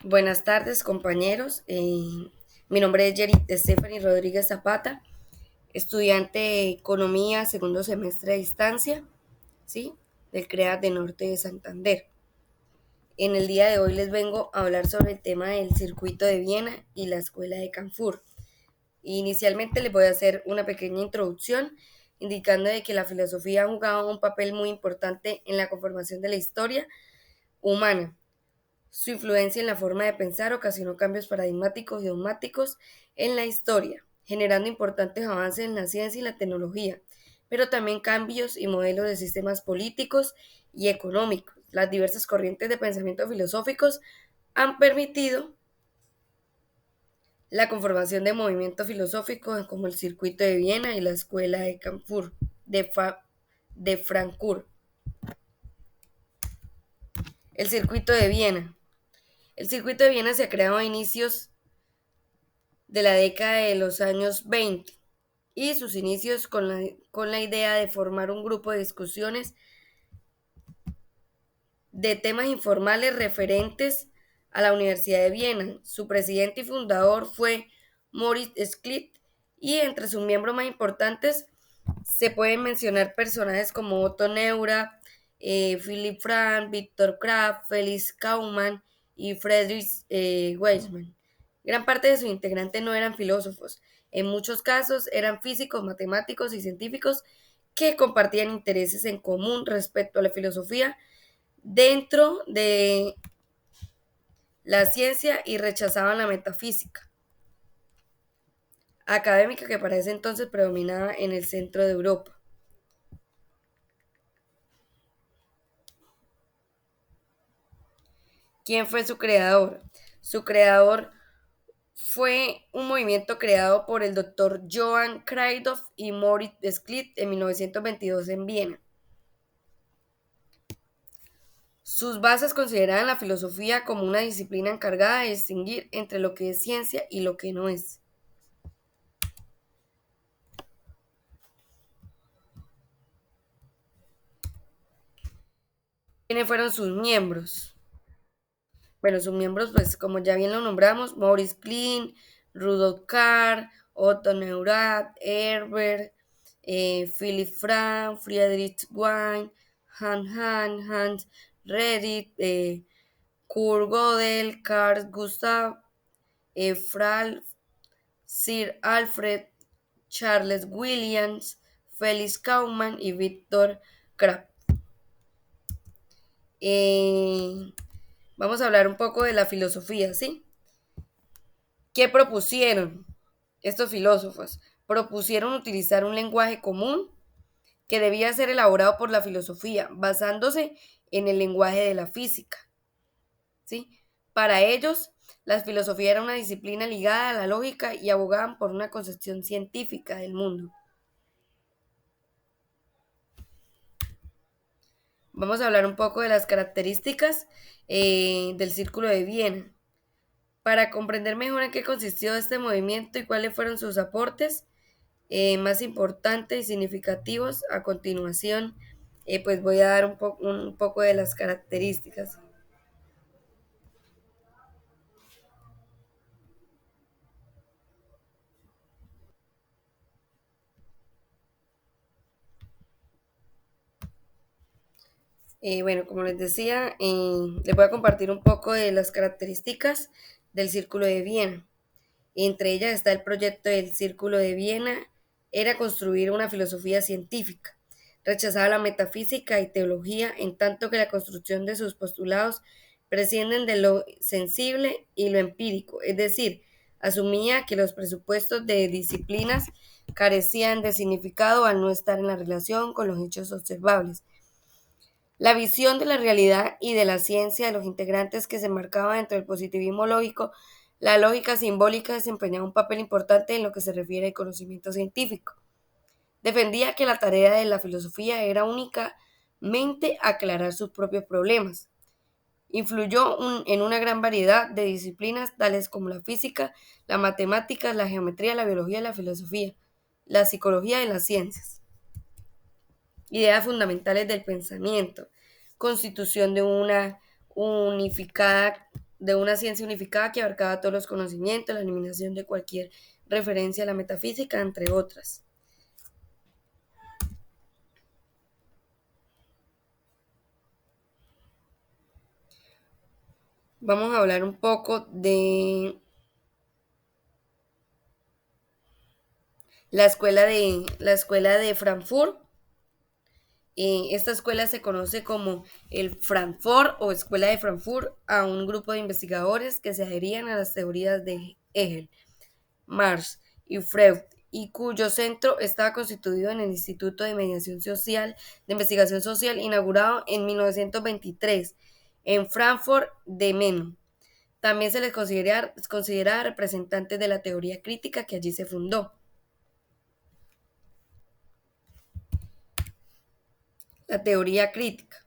Buenas tardes, compañeros. Mi nombre es Yerit Stephanie Rodríguez Zapata, estudiante de Economía, segundo semestre de distancia, ¿sí? Del CREA de Norte de Santander. En el día de hoy les vengo a hablar sobre el tema del circuito de Viena y la escuela de Canfur. Inicialmente les voy a hacer una pequeña introducción indicando de que la filosofía ha jugado un papel muy importante en la conformación de la historia humana. Su influencia en la forma de pensar ocasionó cambios paradigmáticos y dogmáticos en la historia, generando importantes avances en la ciencia y la tecnología, pero también cambios y modelos de sistemas políticos y económicos. Las diversas corrientes de pensamiento filosóficos han permitido la conformación de movimientos filosóficos como el Circuito de Viena y la Escuela de Frankfurt, de Frankfurt. El Circuito de Viena. El Circuito de Viena se ha creado a inicios de la década de los años 20 y sus inicios con la idea de formar un grupo de discusiones de temas informales referentes a la Universidad de Viena. Su presidente y fundador fue Moritz Schlitt y entre sus miembros más importantes se pueden mencionar personajes como Otto Neurath, Philipp Frank, Viktor Kraft, Felix Kaumann y Friedrich Waismann. Gran parte de sus integrantes no eran filósofos, en muchos casos eran físicos, matemáticos y científicos que compartían intereses en común respecto a la filosofía dentro de la ciencia y rechazaban la metafísica académica que para ese entonces predominaba en el centro de Europa. ¿Quién fue su creador? Su creador fue un movimiento creado por el doctor Johann Kreidhoff y Moritz Schlitt en 1922 en Viena. Sus bases consideraban la filosofía como una disciplina encargada de distinguir entre lo que es ciencia y lo que no es. ¿Quiénes fueron sus miembros? Bueno, sus miembros, pues como ya bien lo nombramos, Maurice Klein, Rudolf Carr, Otto Neurath, Herbert, Philipp Frank, Friedrich Wein, Hans Redit, Kurt Gödel, Carl Gustav, Fralf, Sir Alfred, Charles Williams, Felix Kaumann y Victor Kraft. Vamos a hablar un poco de la filosofía, ¿sí? ¿Qué propusieron estos filósofos? Propusieron utilizar un lenguaje común que debía ser elaborado por la filosofía, basándose en el lenguaje de la física, ¿sí? Para ellos, la filosofía era una disciplina ligada a la lógica y abogaban por una concepción científica del mundo. Vamos a hablar un poco de las características del Círculo de Viena. Para comprender mejor en qué consistió este movimiento y cuáles fueron sus aportes más importantes y significativos, a continuación pues voy a dar un poco de las características. Bueno, como les decía, les voy a compartir un poco de las características del Círculo de Viena. Entre ellas está el proyecto del Círculo de Viena, era construir una filosofía científica. Rechazaba la metafísica y teología, en tanto que la construcción de sus postulados prescienden de lo sensible y lo empírico, es decir, asumía que los presupuestos de disciplinas carecían de significado al no estar en la relación con los hechos observables. La visión de la realidad y de la ciencia de los integrantes que se marcaba dentro del positivismo lógico, la lógica simbólica desempeñaba un papel importante en lo que se refiere al conocimiento científico. Defendía que la tarea de la filosofía era únicamente aclarar sus propios problemas. Influyó en una gran variedad de disciplinas tales como la física, la matemática, la geometría, la biología, la filosofía, la psicología y las ciencias. Ideas fundamentales del pensamiento, constitución de una unificada de una ciencia unificada que abarcaba todos los conocimientos, la eliminación de cualquier referencia a la metafísica, entre otras. Vamos a hablar un poco de la escuela de Frankfurt. Esta escuela se conoce como el Frankfurt o Escuela de Frankfurt a un grupo de investigadores que se adherían a las teorías de Hegel, Marx y Freud, y cuyo centro estaba constituido en el Instituto de Mediación Social, de Investigación Social, inaugurado en 1923 en Frankfurt de Meno. También se les considera representantes de la teoría crítica que allí se fundó. La teoría crítica.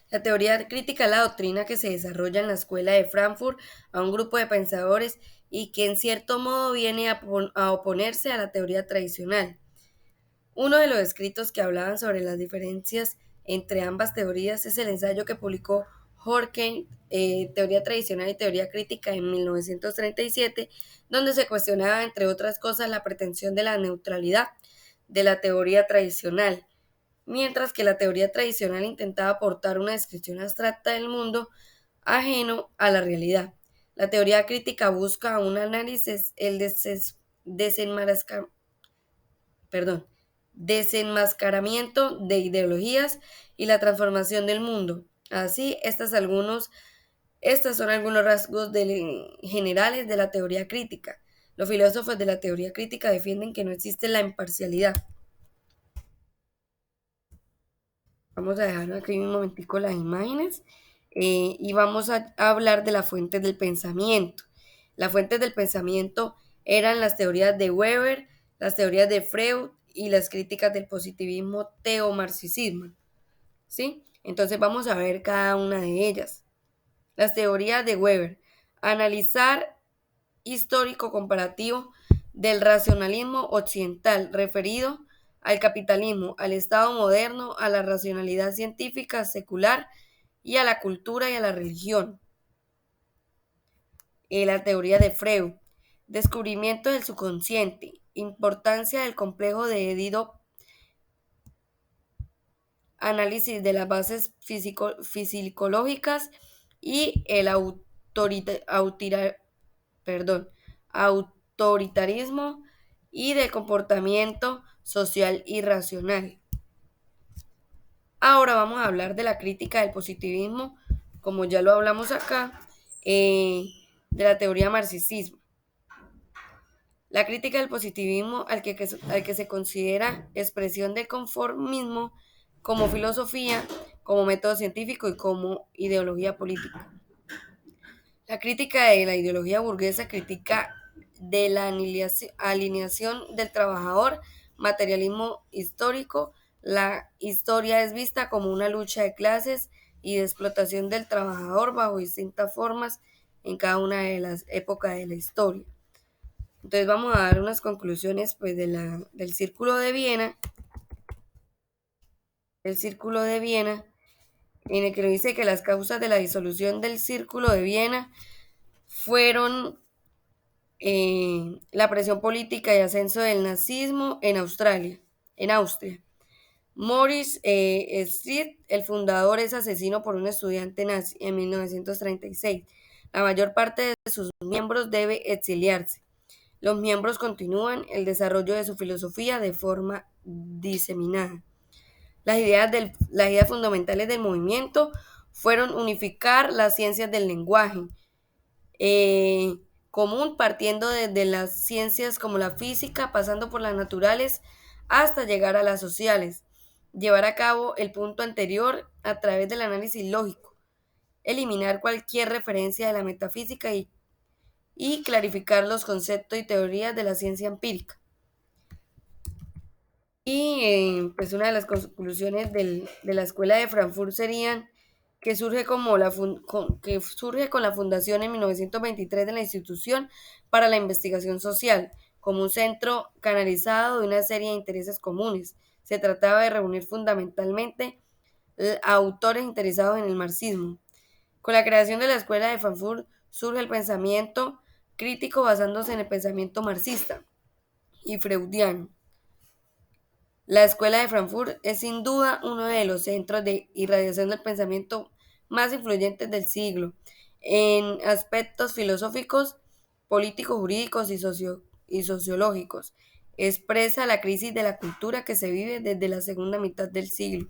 La teoría crítica es la doctrina que se desarrolla en la Escuela de Frankfurt a un grupo de pensadores y que en cierto modo viene a oponerse a la teoría tradicional. Uno de los escritos que hablaban sobre las diferencias entre ambas teorías es el ensayo que publicó Horkheim, Teoría Tradicional y Teoría Crítica, en 1937, donde se cuestionaba, entre otras cosas, la pretensión de la neutralidad de la teoría tradicional, mientras que la teoría tradicional intentaba aportar una descripción abstracta del mundo ajeno a la realidad. La teoría crítica busca un análisis, el perdón, desenmascaramiento de ideologías y la transformación del mundo. Así, estas son algunos rasgos generales de la teoría crítica. Los filósofos de la teoría crítica defienden que no existe la imparcialidad. Vamos a dejar aquí un momentico las imágenes y vamos a hablar de las fuentes del pensamiento. Las fuentes del pensamiento eran las teorías de Weber, las teorías de Freud y las críticas del positivismo teomarxismo. ¿Sí? Entonces vamos a ver cada una de ellas. Las teorías de Weber. Analizar histórico comparativo del racionalismo occidental referido al capitalismo, al Estado moderno, a la racionalidad científica secular y a la cultura y a la religión. La teoría de Freud. Descubrimiento del subconsciente. Importancia del complejo de Edipo. Análisis de las bases fisiológicas y el autoritarismo y del comportamiento social irracional. Ahora vamos a hablar de la crítica del positivismo, como ya lo hablamos acá, de la teoría marxismo. La crítica del positivismo al que se considera expresión del conformismo como filosofía, como método científico y como ideología política. La crítica de la ideología burguesa critica de la alineación del trabajador, materialismo histórico. La historia es vista como una lucha de clases y de explotación del trabajador bajo distintas formas en cada una de las épocas de la historia. Entonces vamos a dar unas conclusiones pues, del Círculo de Viena. El Círculo de Viena, en el que nos dice que las causas de la disolución del Círculo de Viena fueron la presión política y ascenso del nazismo en Austria. Maurice Street, el fundador, es asesino por un estudiante nazi en 1936. La mayor parte de sus miembros debe exiliarse. Los miembros continúan el desarrollo de su filosofía de forma diseminada. Las ideas fundamentales del movimiento fueron unificar las ciencias del lenguaje común, partiendo desde las ciencias como la física, pasando por las naturales, hasta llegar a las sociales. Llevar a cabo el punto anterior a través del análisis lógico. Eliminar cualquier referencia de la metafísica y clarificar los conceptos y teorías de la ciencia empírica. Y pues una de las conclusiones de la Escuela de Frankfurt serían que surge con la fundación en 1923 de la Institución para la Investigación Social, como un centro canalizado de una serie de intereses comunes. Se trataba de reunir fundamentalmente a autores interesados en el marxismo, Con la creación de la Escuela de Frankfurt surge el pensamiento crítico basándose en el pensamiento marxista y freudiano. La Escuela de Frankfurt es sin duda uno de los centros de irradiación del pensamiento más influyentes del siglo, en aspectos filosóficos, políticos, jurídicos y sociológicos. Expresa la crisis de la cultura que se vive desde la segunda mitad del siglo